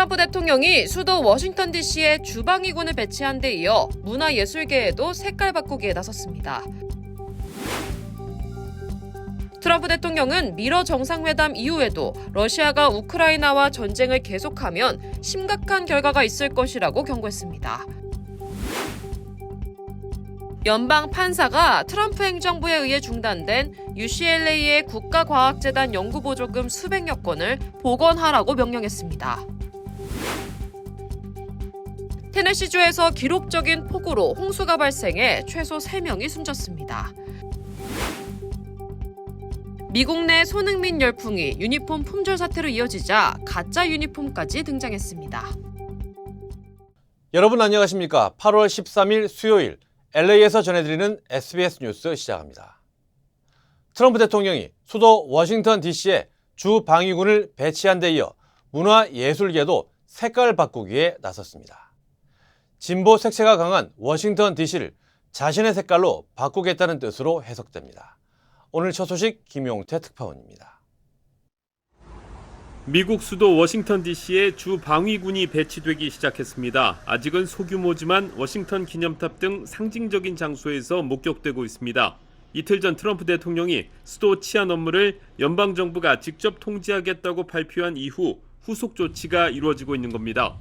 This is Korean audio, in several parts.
트럼프 대통령이 수도 워싱턴 DC에 주방위군을 배치한 데 이어 문화예술계에도 색깔 바꾸기에 나섰습니다. 트럼프 대통령은 미러 정상회담 이후에도 러시아가 우크라이나와 전쟁을 계속하면 심각한 결과가 있을 것이라고 경고했습니다. 연방 판사가 트럼프 행정부에 의해 중단된 UCLA의 국가과학재단 연구보조금 수백여 건을 복원하라고 명령했습니다. 테네시주에서 기록적인 폭우로 홍수가 발생해 최소 3명이 숨졌습니다. 미국 내 손흥민 열풍이 유니폼 품절 사태로 이어지자 가짜 유니폼까지 등장했습니다. 여러분 안녕하십니까? 8월 13일 수요일 LA에서 전해드리는 SBS 뉴스 시작합니다. 트럼프 대통령이 수도 워싱턴 DC에 주 방위군을 배치한 데 이어 문화예술계도 색깔을 바꾸기에 나섰습니다. 진보 색채가 강한 워싱턴 DC를 자신의 색깔로 바꾸겠다는 뜻으로 해석됩니다. 오늘 첫 소식 김용태 특파원입니다. 미국 수도 워싱턴 DC에 주 방위군이 배치되기 시작했습니다. 아직은 소규모지만 워싱턴 기념탑 등 상징적인 장소에서 목격되고 있습니다. 이틀 전 트럼프 대통령이 수도 치안 업무를 연방정부가 직접 통제하겠다고 발표한 이후 후속 조치가 이루어지고 있는 겁니다.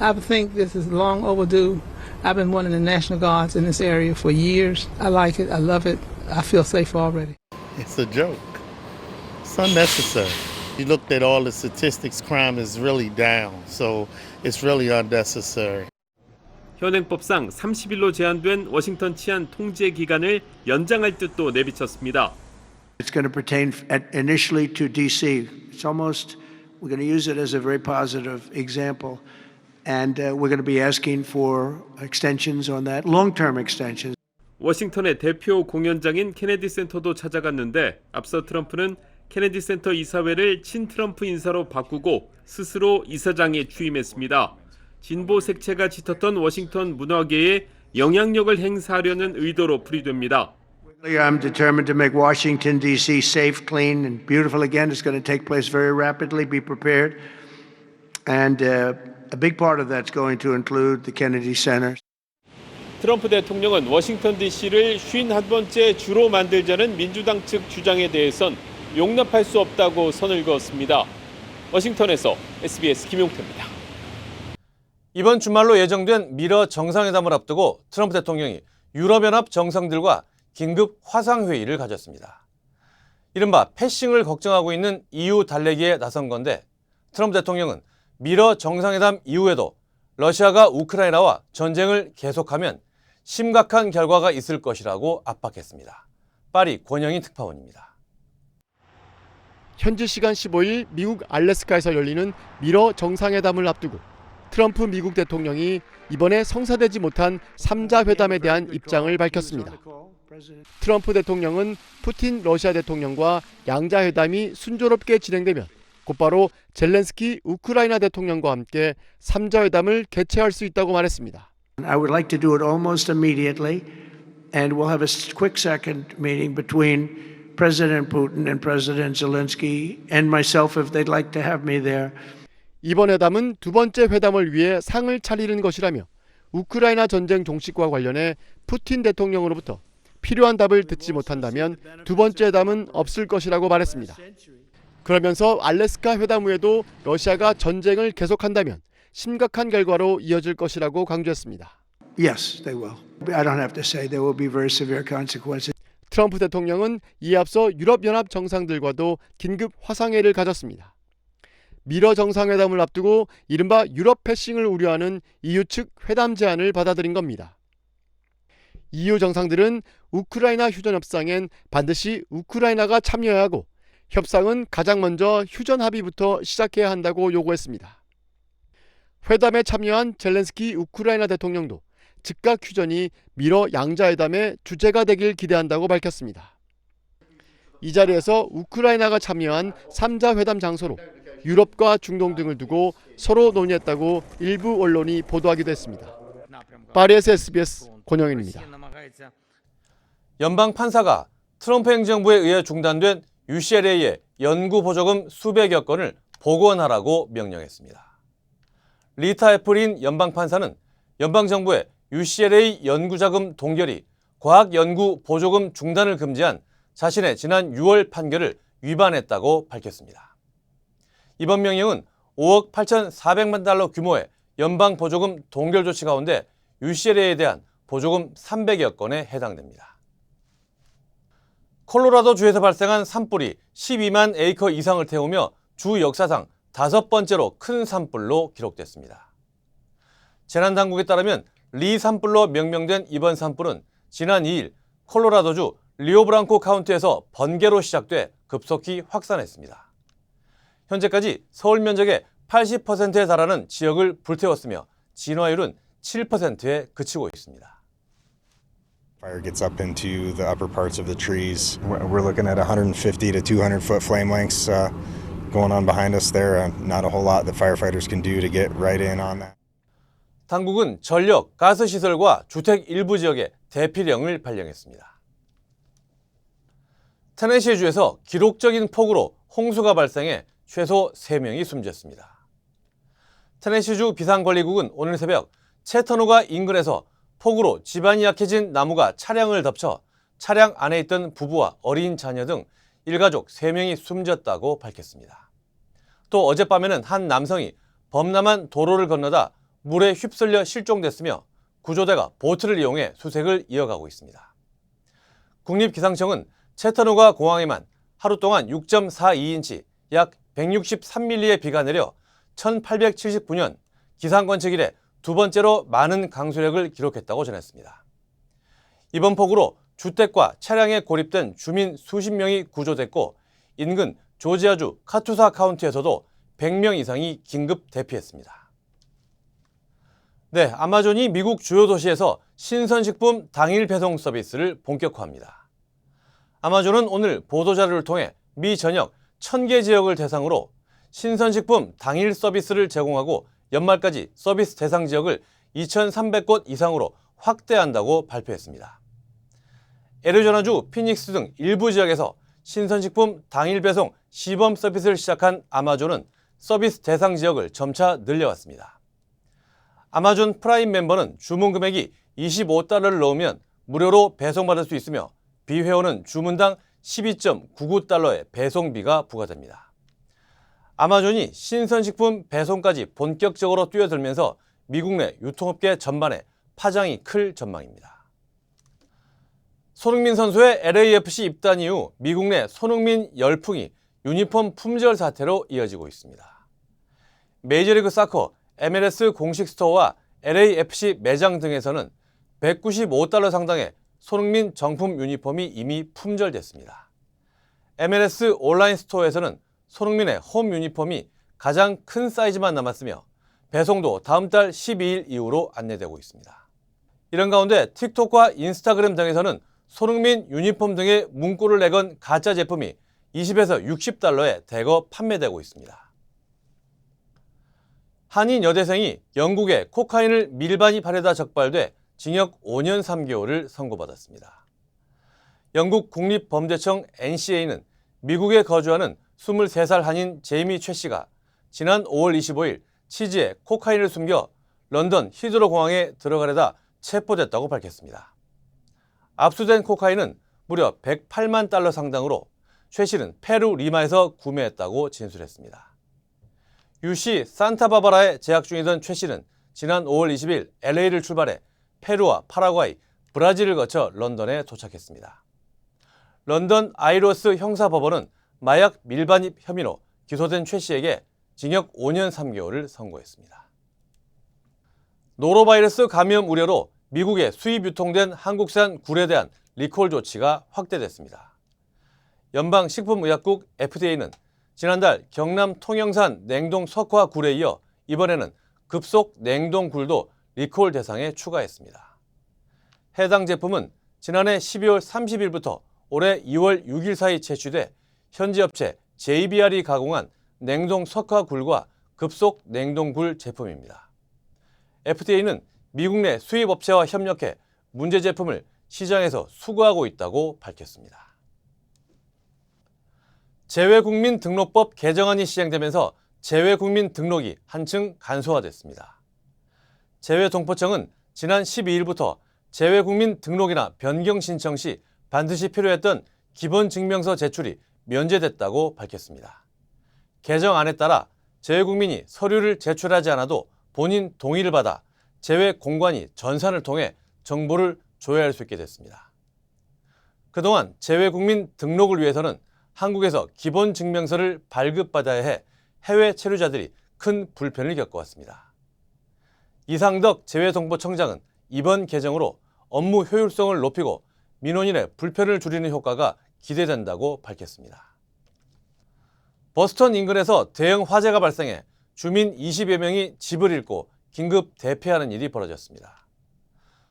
I think this is long overdue. I've been wanting the National Guards in this area for years. I like it. I love it. I feel safe already. It's a joke. It's unnecessary. You looked at all the statistics, crime is really down. So it's really unnecessary. 현행법상 30일로 제한된 워싱턴 치안 통제 기간을 연장할 뜻도 내비쳤습니다. It's going to pertain initially to DC. It's almost, we're going to use it as a very positive example. And we're going to be asking for extensions on that, long-term extensions. 워싱턴의 대표 공연장인 케네디 센터도 찾아갔는데 앞서 트럼프는 케네디 센터 이사회를 친트럼프 인사로 바꾸고 스스로 이사장에 취임했습니다. 진보 색채가 짙었던 워싱턴 문화계에 영향력을 행사하려는 의도로 풀이됩니다. I'm determined to make Washington, D.C. safe, clean, and beautiful again. It's going to take place very rapidly. Be prepared. And a big part of that's going to include the Kennedy Center. 트럼프 대통령은 워싱턴 DC를 51번째 주로 만들자는 민주당 측 주장에 대해선 용납할 수 없다고 선을 그었습니다. 워싱턴에서 SBS 김용태입니다. 이번 주말로 예정된 미러 정상회담을 앞두고 트럼프 대통령이 유럽연합 정상들과 긴급 화상회의를 가졌습니다. 이른바 패싱을 걱정하고 있는 EU 달래기에 나선 건데 트럼프 대통령은 미러 정상회담 이후에도 러시아가 우크라이나와 전쟁을 계속하면 심각한 결과가 있을 것이라고 압박했습니다. 파리 권영희 특파원입니다. 현지 시간 15일 미국 알래스카에서 열리는 미러 정상회담을 앞두고 트럼프 미국 대통령이 이번에 성사되지 못한 3자 회담에 대한 입장을 밝혔습니다. 트럼프 대통령은 푸틴 러시아 대통령과 양자 회담이 순조롭게 진행되면 곧바로 젤렌스키 우크라이나 대통령과 함께 3자 회담을 개최할 수 있다고 말했습니다. I would like to do it almost immediately, and we'll have a quick second meeting between President Putin and President Zelensky and myself if they'd like to have me there. 이번 회담은 두 번째 회담을 위해 상을 차리는 것이라며 우크라이나 전쟁 종식과 관련해 푸틴 대통령으로부터 필요한 답을 듣지 못한다면 두 번째 회담은 없을 것이라고 말했습니다. 그러면서 알래스카 회담 후에도 러시아가 전쟁을 계속한다면 심각한 결과로 이어질 것이라고 강조했습니다. Yes, they will. I don't have to say there will be very severe consequences. 트럼프 대통령은 이에 앞서 유럽연합 정상들과도 긴급 화상회의를 가졌습니다. 미러 정상회담을 앞두고 이른바 유럽 패싱을 우려하는 EU 측 회담 제안을 받아들인 겁니다. EU 정상들은 우크라이나 휴전 협상엔 반드시 우크라이나가 참여해야 하고 협상은 가장 먼저 휴전 합의부터 시작해야 한다고 요구했습니다. 회담에 참여한 젤렌스키 우크라이나 대통령도 즉각 휴전이 미러 양자회담의 주제가 되길 기대한다고 밝혔습니다. 이 자리에서 우크라이나가 참여한 3자 회담 장소로 유럽과 중동 등을 두고 서로 논의했다고 일부 언론이 보도하기도 했습니다. 파리에서 SBS 권영인입니다. 연방 판사가 트럼프 행정부에 의해 중단된 UCLA의 연구 보조금 수백여 건을 복원하라고 명령했습니다. 리타 애플린 연방판사는 연방정부의 UCLA 연구자금 동결이 과학연구 보조금 중단을 금지한 자신의 지난 6월 판결을 위반했다고 밝혔습니다. 이번 명령은 5억 8,400만 달러 규모의 연방 보조금 동결 조치 가운데 UCLA에 대한 보조금 300여 건에 해당됩니다. 콜로라도주에서 발생한 산불이 12만 에이커 이상을 태우며 주 역사상 5번째로 큰 산불로 기록됐습니다. 재난당국에 따르면 리 산불로 명명된 이번 산불은 지난 2일 콜로라도주 리오브랑코 카운티에서 번개로 시작돼 급속히 확산했습니다. 현재까지 서울 면적의 80%에 달하는 지역을 불태웠으며 진화율은 7%에 그치고 있습니다. Fire gets up into the upper parts of the trees. We're looking at 150 to 200 foot flame lengths going on behind us there. Not a whole lot that firefighters can do to get right in on that. 당국은 전력, 가스 시설과 주택 일부 지역에 대피령을 발령했습니다. 테네시주에서 기록적인 폭우로 홍수가 발생해 최소 3명이 숨졌습니다. 테네시주 비상관리국은 오늘 새벽 채터누가 인근에서 폭우로 지반이 약해진 나무가 차량을 덮쳐 차량 안에 있던 부부와 어린 자녀 등 일가족 3명이 숨졌다고 밝혔습니다. 또 어젯밤에는 한 남성이 범람한 도로를 건너다 물에 휩쓸려 실종됐으며 구조대가 보트를 이용해 수색을 이어가고 있습니다. 국립기상청은 채터누가 공항에만 하루 동안 6.42인치 약 163mm의 비가 내려 1879년 기상관측 이래 두 번째로 많은 강수력을 기록했다고 전했습니다. 이번 폭우로 주택과 차량에 고립된 주민 수십 명이 구조됐고 인근 조지아주 카투사 카운티에서도 100명 이상이 긴급 대피했습니다. 네, 아마존이 미국 주요 도시에서 신선식품 당일 배송 서비스를 본격화합니다. 아마존은 오늘 보도자료를 통해 미 전역 1000개 지역을 대상으로 신선식품 당일 서비스를 제공하고 연말까지 서비스 대상 지역을 2,300곳 이상으로 확대한다고 발표했습니다. 애리조나주 피닉스 등 일부 지역에서 신선식품 당일 배송 시범 서비스를 시작한 아마존은 서비스 대상 지역을 점차 늘려왔습니다. 아마존 프라임 멤버는 주문 금액이 $25를 넣으면 무료로 배송받을 수 있으며 비회원은 주문당 12.99달러의 배송비가 부과됩니다. 아마존이 신선식품 배송까지 본격적으로 뛰어들면서 미국 내 유통업계 전반에 파장이 클 전망입니다. 손흥민 선수의 LAFC 입단 이후 미국 내 손흥민 열풍이 유니폼 품절 사태로 이어지고 있습니다. 메이저리그 사커 MLS 공식 스토어와 LAFC 매장 등에서는 $195 상당의 손흥민 정품 유니폼이 이미 품절됐습니다. MLS 온라인 스토어에서는 손흥민의 홈 유니폼이 가장 큰 사이즈만 남았으며 배송도 다음 달 12일 이후로 안내되고 있습니다. 이런 가운데 틱톡과 인스타그램 등에서는 손흥민 유니폼 등의 문구를 내건 가짜 제품이 $20에서 $60에 대거 판매되고 있습니다. 한인 여대생이 영국에 코카인을 밀반입하려다 적발돼 징역 5년 3개월을 선고받았습니다. 영국 국립범죄청 NCA는 미국에 거주하는 23살 한인 제이미 최 씨가 지난 5월 25일 치즈에 코카인을 숨겨 런던 히드로 공항에 들어가려다 체포됐다고 밝혔습니다. 압수된 코카인은 무려 $108만 상당으로 최 씨는 페루 리마에서 구매했다고 진술했습니다. UC 산타바바라에 재학 중이던 최 씨는 지난 5월 20일 LA를 출발해 페루와 파라과이, 브라질을 거쳐 런던에 도착했습니다. 런던 아이로스 형사법원은 마약 밀반입 혐의로 기소된 최 씨에게 징역 5년 3개월을 선고했습니다. 노로바이러스 감염 우려로 미국에 수입 유통된 한국산 굴에 대한 리콜 조치가 확대됐습니다. 연방식품의약국 FDA는 지난달 경남 통영산 냉동 석화 굴에 이어 이번에는 급속 냉동 굴도 리콜 대상에 추가했습니다. 해당 제품은 지난해 12월 30일부터 올해 2월 6일 사이 채취돼 현지 업체 JBR이 가공한 냉동 석화 굴과 급속 냉동 굴 제품입니다. FDA는 미국 내 수입 업체와 협력해 문제 제품을 시장에서 수거하고 있다고 밝혔습니다. 재외국민 등록법 개정안이 시행되면서 재외국민 등록이 한층 간소화됐습니다. 재외동포청은 지난 12일부터 재외국민 등록이나 변경 신청 시 반드시 필요했던 기본증명서 제출이 면제됐다고 밝혔습니다. 개정안에 따라 재외국민이 서류를 제출하지 않아도 본인 동의를 받아 재외공관이 전산을 통해 정보를 조회할 수 있게 됐습니다. 그동안 재외국민 등록을 위해서는 한국에서 기본증명서를 발급받아야 해 해외 체류자들이 큰 불편을 겪어왔습니다. 이상덕 재외동포청장은 이번 개정으로 업무 효율성을 높이고 민원인의 불편을 줄이는 효과가 기대된다고 밝혔습니다. 버스턴 인근에서 대형 화재가 발생해 주민 20여 명이 집을 잃고 긴급 대피하는 일이 벌어졌습니다.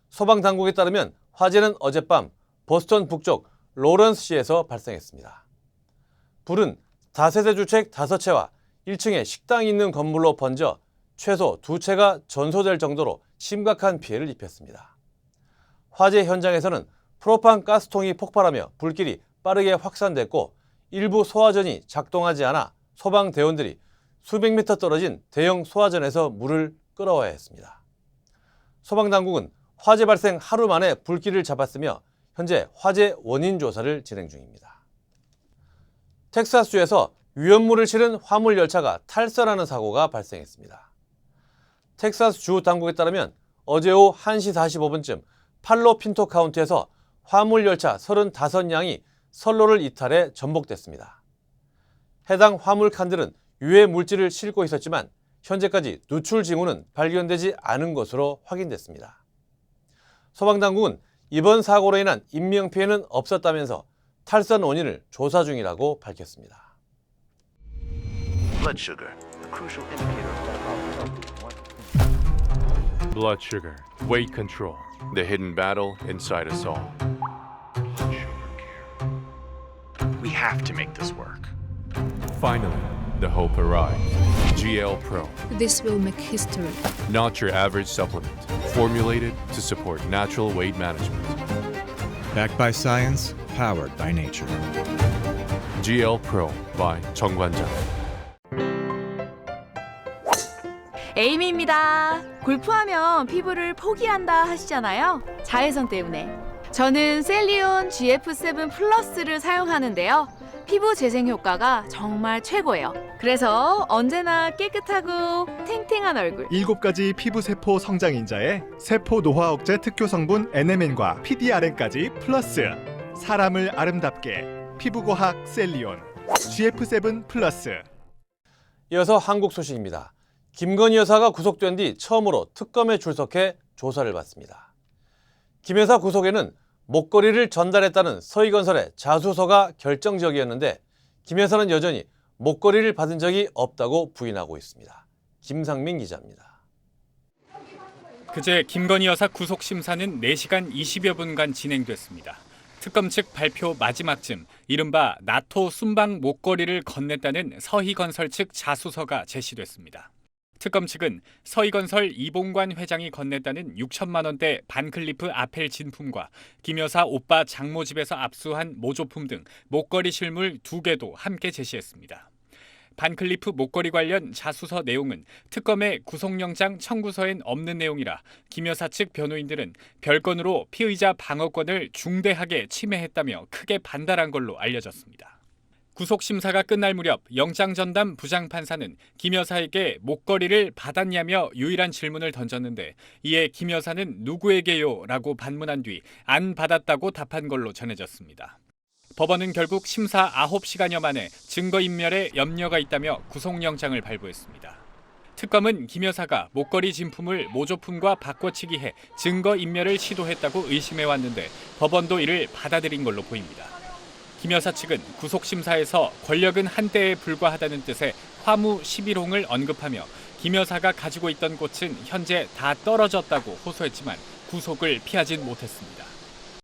소방당국에 따르면 화재는 어젯밤 보스턴 북쪽 로런스시에서 발생했습니다. 불은 다세대 주택 5채와 1층에 식당이 있는 건물로 번져 최소 2채가 전소될 정도로 심각한 피해를 입혔습니다. 화재 현장에서는 프로판 가스통이 폭발하며 불길이 빠르게 확산됐고 일부 소화전이 작동하지 않아 소방대원들이 수백 미터 떨어진 대형 소화전에서 물을 끌어와야 했습니다. 소방당국은 화재 발생 하루 만에 불길을 잡았으며 현재 화재 원인 조사를 진행 중입니다. 텍사스주에서 위험물을 실은 화물 열차가 탈선하는 사고가 발생했습니다. 텍사스주 당국에 따르면 어제 오후 1시 45분쯤 팔로 핀토 카운티에서 화물 열차 35량이 선로를 이탈해 전복됐습니다. 해당 화물 칸들은 유해 물질을 싣고 있었지만 현재까지 누출 징후는 발견되지 않은 것으로 확인됐습니다. 소방당국은 이번 사고로 인한 인명피해는 없었다면서 탈선 원인을 조사 중이라고 밝혔습니다. Blood sugar, a crucial indicator of Blood sugar, weight control, the hidden battle inside us all. We have to make this work. Finally, the hope arrives. GL Pro, This will make history. not your average supplement, formulated to support natural weight management. Backed by science, powered by nature. GL Pro by 정관장. 에이미입니다. 골프하면 피부를 포기한다 하시잖아요. 자외선 때문에. 저는 셀리온 GF7 플러스를 사용하는데요. 피부 재생 효과가 정말 최고예요. 그래서 언제나 깨끗하고 탱탱한 얼굴. 7가지 피부세포 성장인자에 세포 노화 억제 특효 성분 NMN과 PDRN까지 플러스. 사람을 아름답게 피부과학 셀리온 GF7 플러스. 이어서 한국 소식입니다. 김건희 여사가 구속된 뒤 처음으로 특검에 출석해 조사를 받습니다. 김 여사 구속에는 목걸이를 전달했다는 서희건설의 자수서가 결정적이었는데 김 여사는 여전히 목걸이를 받은 적이 없다고 부인하고 있습니다. 김상민 기자입니다. 그제 김건희 여사 구속 심사는 4시간 20여 분간 진행됐습니다. 특검 측 발표 마지막쯤 이른바 나토 순방 목걸이를 건넸다는 서희건설 측 자수서가 제시됐습니다. 특검 측은 서희건설 이봉관 회장이 건넸다는 6천만 원대 반클리프 아펠 진품과 김 여사 오빠 장모 집에서 압수한 모조품 등 목걸이 실물 2개도 함께 제시했습니다. 반클리프 목걸이 관련 자수서 내용은 특검의 구속영장 청구서엔 없는 내용이라 김 여사 측 변호인들은 별건으로 피의자 방어권을 중대하게 침해했다며 크게 반발한 걸로 알려졌습니다. 구속심사가 끝날 무렵 영장전담 부장판사는 김 여사에게 목걸이를 받았냐며 유일한 질문을 던졌는데 이에 김 여사는 누구에게요? 라고 반문한 뒤 안 받았다고 답한 걸로 전해졌습니다. 법원은 결국 심사 9시간여 만에 증거인멸에 염려가 있다며 구속영장을 발부했습니다. 특검은 김 여사가 목걸이 진품을 모조품과 바꿔치기해 증거인멸을 시도했다고 의심해왔는데 법원도 이를 받아들인 걸로 보입니다. 김 여사 측은 구속심사에서 권력은 한때에 불과하다는 뜻의 화무 11홍을 언급하며 김 여사가 가지고 있던 꽃은 현재 다 떨어졌다고 호소했지만 구속을 피하진 못했습니다.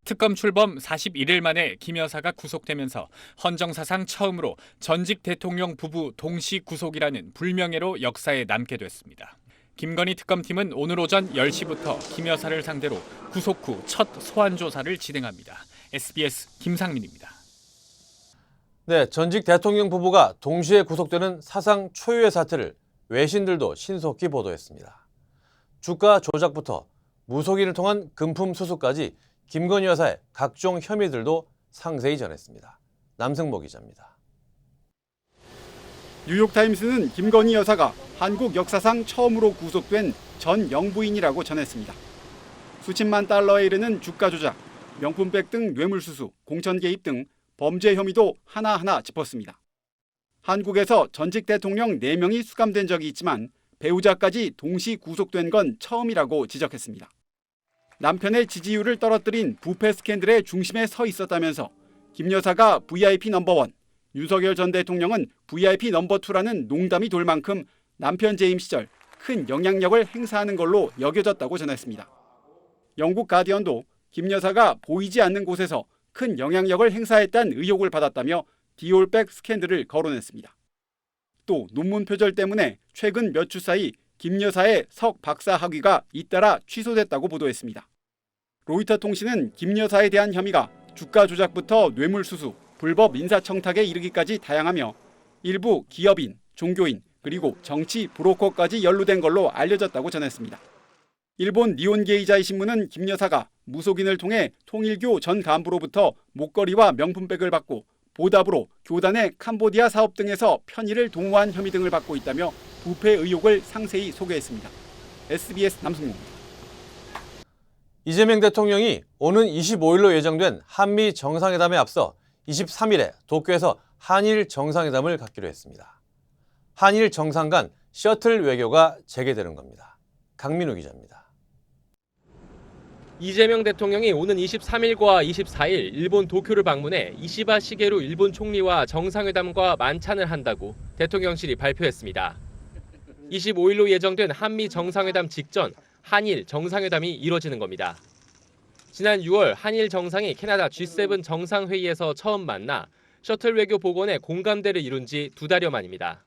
특검 출범 41일 만에 김 여사가 구속되면서 헌정사상 처음으로 전직 대통령 부부 동시 구속이라는 불명예로 역사에 남게 됐습니다. 김건희 특검팀은 오늘 오전 10시부터 김 여사를 상대로 구속 후 첫 소환 조사를 진행합니다. SBS 김상민입니다. 네, 전직 대통령 부부가 동시에 구속되는 사상 초유의 사태를 외신들도 신속히 보도했습니다. 주가 조작부터 무속인을 통한 금품 수수까지 김건희 여사의 각종 혐의들도 상세히 전했습니다. 남승모 기자입니다. 뉴욕타임스는 김건희 여사가 한국 역사상 처음으로 구속된 전 영부인이라고 전했습니다. 수십만 달러에 이르는 주가 조작, 명품백 등 뇌물수수, 공천 개입 등 범죄 혐의도 하나하나 짚었습니다. 한국에서 전직 대통령 4명이 수감된 적이 있지만 배우자까지 동시 구속된 건 처음이라고 지적했습니다. 남편의 지지율을 떨어뜨린 부패 스캔들의 중심에 서 있었다면서 김 여사가 VIP 넘버1, 윤석열 전 대통령은 VIP 넘버2라는 농담이 돌 만큼 남편 재임 시절 큰 영향력을 행사하는 걸로 여겨졌다고 전했습니다. 영국 가디언도 김 여사가 보이지 않는 곳에서 큰 영향력을 행사했다는 의혹을 받았다며 디올백 스캔들을 거론했습니다. 또 논문 표절 때문에 최근 몇 주 사이 김 여사의 석 박사 학위가 잇따라 취소됐다고 보도했습니다. 로이터 통신은 김 여사에 대한 혐의가 주가 조작부터 뇌물수수, 불법 인사청탁에 이르기까지 다양하며 일부 기업인, 종교인, 그리고 정치 브로커까지 연루된 걸로 알려졌다고 전했습니다. 일본 니혼게이자이 신문은 김 여사가 무속인을 통해 통일교 전 간부로부터 목걸이와 명품백을 받고 보답으로 교단의 캄보디아 사업 등에서 편의를 도모한 혐의 등을 받고 있다며 부패 의혹을 상세히 소개했습니다. SBS 남승모입니다. 이재명 대통령이 오는 25일로 예정된 한미 정상회담에 앞서 23일에 도쿄에서 한일 정상회담을 갖기로 했습니다. 한일 정상 간 셔틀 외교가 재개되는 겁니다. 강민우 기자입니다. 이재명 대통령이 오는 23일과 24일 일본 도쿄를 방문해 이시바 시게루 일본 총리와 정상회담과 만찬을 한다고 대통령실이 발표했습니다. 25일로 예정된 한미 정상회담 직전 한일 정상회담이 이뤄지는 겁니다. 지난 6월 한일 정상이 캐나다 G7 정상회의에서 처음 만나 셔틀 외교 복원에 공감대를 이룬 지 2달여 만입니다.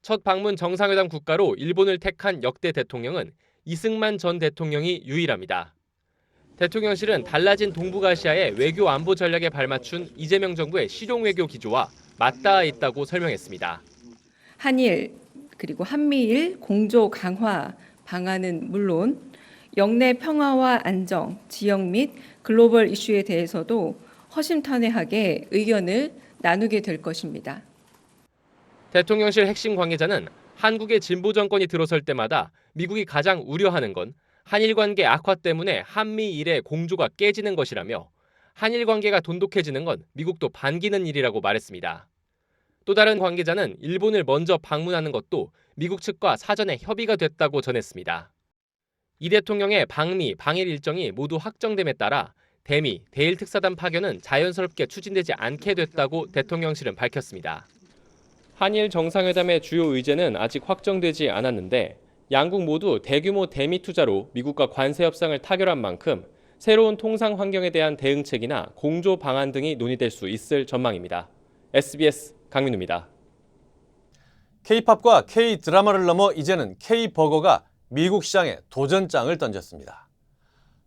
첫 방문 정상회담 국가로 일본을 택한 역대 대통령은 이승만 전 대통령이 유일합니다. 대통령실은 달라진 동북아시아의 외교 안보 전략에 발맞춘 이재명 정부의 실용 외교 기조와 맞닿아 있다고 설명했습니다. 한일 그리고 한미일 공조 강화 방안은 물론 영내 평화와 안정, 지역 및 글로벌 이슈에 대해서도 허심탄회하게 의견을 나누게 될 것입니다. 대통령실 핵심 관계자는 한국의 진보 정권이 들어설 때마다 미국이 가장 우려하는 건 한일 관계 악화 때문에 한미일의 공조가 깨지는 것이라며 한일 관계가 돈독해지는 건 미국도 반기는 일이라고 말했습니다. 또 다른 관계자는 일본을 먼저 방문하는 것도 미국 측과 사전에 협의가 됐다고 전했습니다. 이 대통령의 방미, 방일 일정이 모두 확정됨에 따라 대미, 대일 특사단 파견은 자연스럽게 추진되지 않게 됐다고 대통령실은 밝혔습니다. 한일 정상회담의 주요 의제는 아직 확정되지 않았는데 양국 모두 대규모 대미 투자로 미국과 관세 협상을 타결한 만큼 새로운 통상 환경에 대한 대응책이나 공조 방안 등이 논의될 수 있을 전망입니다. SBS 강민우입니다. K-팝과 K-드라마를 넘어 이제는 K-버거가 미국 시장에 도전장을 던졌습니다.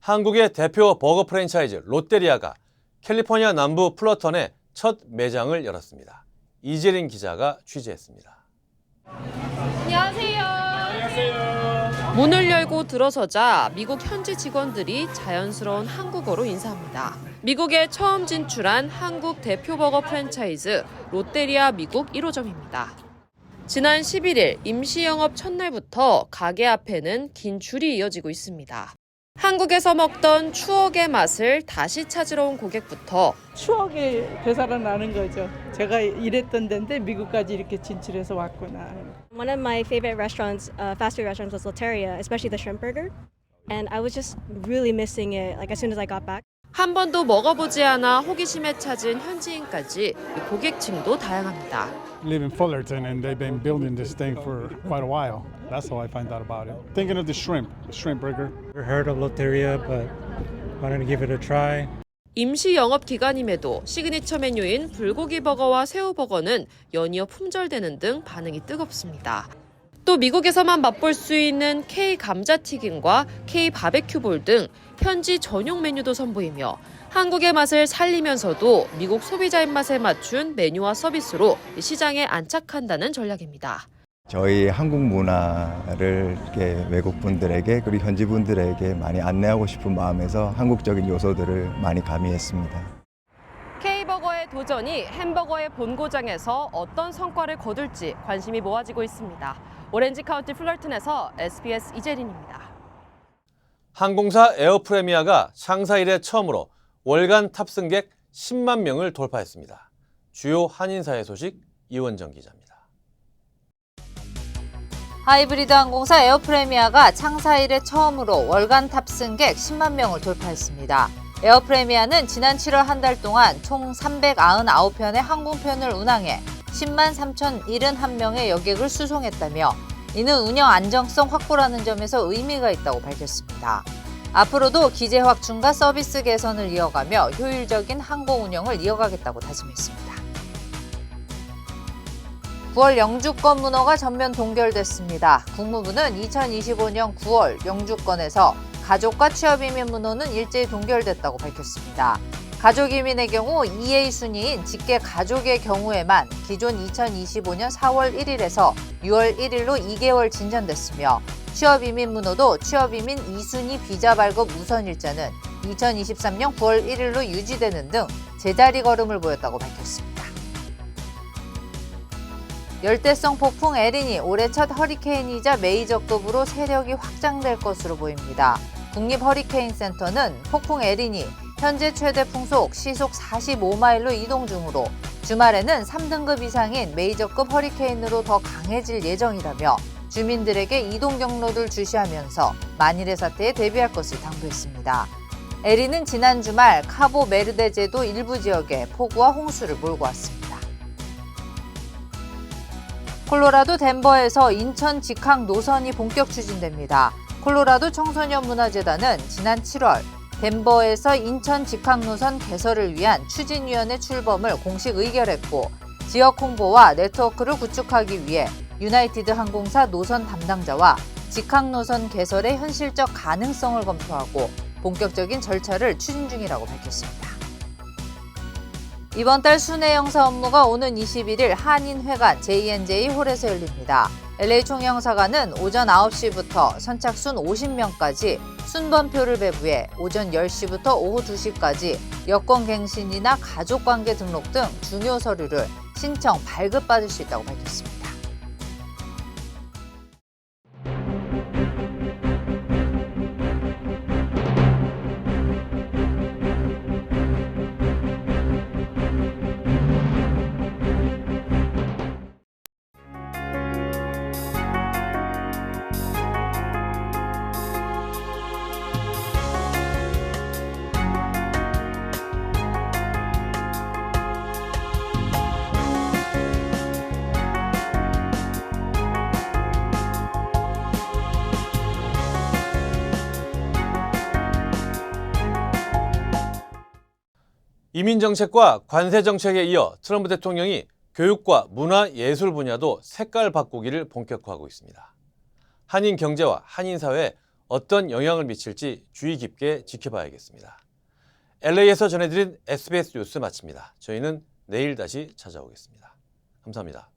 한국의 대표 버거 프랜차이즈 롯데리아가 캘리포니아 남부 플러턴에 첫 매장을 열었습니다. 이재린 기자가 취재했습니다. 안녕하세요. 문을 열고 들어서자 미국 현지 직원들이 자연스러운 한국어로 인사합니다. 미국에 처음 진출한 한국 대표 버거 프랜차이즈 롯데리아 미국 1호점입니다. 지난 11일 임시 영업 첫날부터 가게 앞에는 긴 줄이 이어지고 있습니다. 한국에서 먹던 추억의 맛을 다시 찾으러 온 고객부터 추억이 되살아나는 거죠. 제가 일했던 데인데 미국까지 이렇게 진출해서 왔구나. One of my favorite restaurants, fast food restaurants, was Loteria, especially the shrimp burger. And I was just really missing it like as soon as I got back. 한 번도 먹어보지 않아 호기심에 찾은 현지인까지 고객층도 다양합니다. Live in Fullerton and they've been building this thing for quite a while. That's how I find out about it. Thinking of the shrimp burger. Never heard of Loteria, but wanted to give it a try. 임시 영업 기간임에도 시그니처 메뉴인 불고기 버거와 새우 버거는 연이어 품절되는 등 반응이 뜨겁습니다. 또 미국에서만 맛볼 수 있는 K 감자튀김과 K 바베큐볼 등 현지 전용 메뉴도 선보이며 한국의 맛을 살리면서도 미국 소비자 입맛에 맞춘 메뉴와 서비스로 시장에 안착한다는 전략입니다. 저희 한국 문화를 이렇게 외국 분들에게 그리고 현지 분들에게 많이 안내하고 싶은 마음에서 한국적인 요소들을 많이 가미했습니다. K버거의 도전이 햄버거의 본고장에서 어떤 성과를 거둘지 관심이 모아지고 있습니다. 오렌지 카운티 플러튼에서 SBS 이재린입니다. 항공사 에어프레미아가 상사 이래 처음으로 월간 탑승객 10만 명을 돌파했습니다. 주요 한인사회 소식 이원정 기자입니다. 하이브리드 항공사 에어프레미아가 창사 이래 처음으로 월간 탑승객 10만 명을 돌파했습니다. 에어프레미아는 지난 7월 한 달 동안 총 399편의 항공편을 운항해 10만 3,071명의 여객을 수송했다며 이는 운영 안정성 확보라는 점에서 의미가 있다고 밝혔습니다. 앞으로도 기재 확충과 서비스 개선을 이어가며 효율적인 항공 운영을 이어가겠다고 다짐했습니다. 9월 영주권 문호가 전면 동결됐습니다. 국무부는 2025년 9월 영주권에서 가족과 취업이민 문호는 일제히 동결됐다고 밝혔습니다. 가족이민의 경우 2A 순위인 직계 가족의 경우에만 기존 2025년 4월 1일에서 6월 1일로 2개월 진전됐으며 취업이민 문호도 취업이민 2순위 비자 발급 우선 일자는 2023년 9월 1일로 유지되는 등 제자리 걸음을 보였다고 밝혔습니다. 열대성 폭풍 에린이 올해 첫 허리케인이자 메이저급으로 세력이 확장될 것으로 보입니다. 국립허리케인센터는 폭풍 에린이 현재 최대 풍속 시속 45마일로 이동 중으로 주말에는 3등급 이상인 메이저급 허리케인으로 더 강해질 예정이라며 주민들에게 이동 경로를 주시하면서 만일의 사태에 대비할 것을 당부했습니다. 에린은 지난 주말 카보 메르데 제도 일부 지역에 폭우와 홍수를 몰고 왔습니다. 콜로라도 덴버에서 인천 직항 노선이 본격 추진됩니다. 콜로라도 청소년 문화재단은 지난 7월 덴버에서 인천 직항 노선 개설을 위한 추진위원회 출범을 공식 의결했고 지역 홍보와 네트워크를 구축하기 위해 유나이티드 항공사 노선 담당자와 직항 노선 개설의 현실적 가능성을 검토하고 본격적인 절차를 추진 중이라고 밝혔습니다. 이번 달 순회 영사 업무가 오는 21일 한인회관 JNJ 홀에서 열립니다. LA 총영사관은 오전 9시부터 선착순 50명까지 순번표를 배부해 오전 10시부터 오후 2시까지 여권갱신이나 가족관계 등록 등 중요 서류를 신청, 발급받을 수 있다고 밝혔습니다. 이민정책과 관세정책에 이어 트럼프 대통령이 교육과 문화, 예술 분야도 색깔 바꾸기를 본격화하고 있습니다. 한인 경제와 한인 사회에 어떤 영향을 미칠지 주의 깊게 지켜봐야겠습니다. LA에서 전해드린 SBS 뉴스 마칩니다. 저희는 내일 다시 찾아오겠습니다. 감사합니다.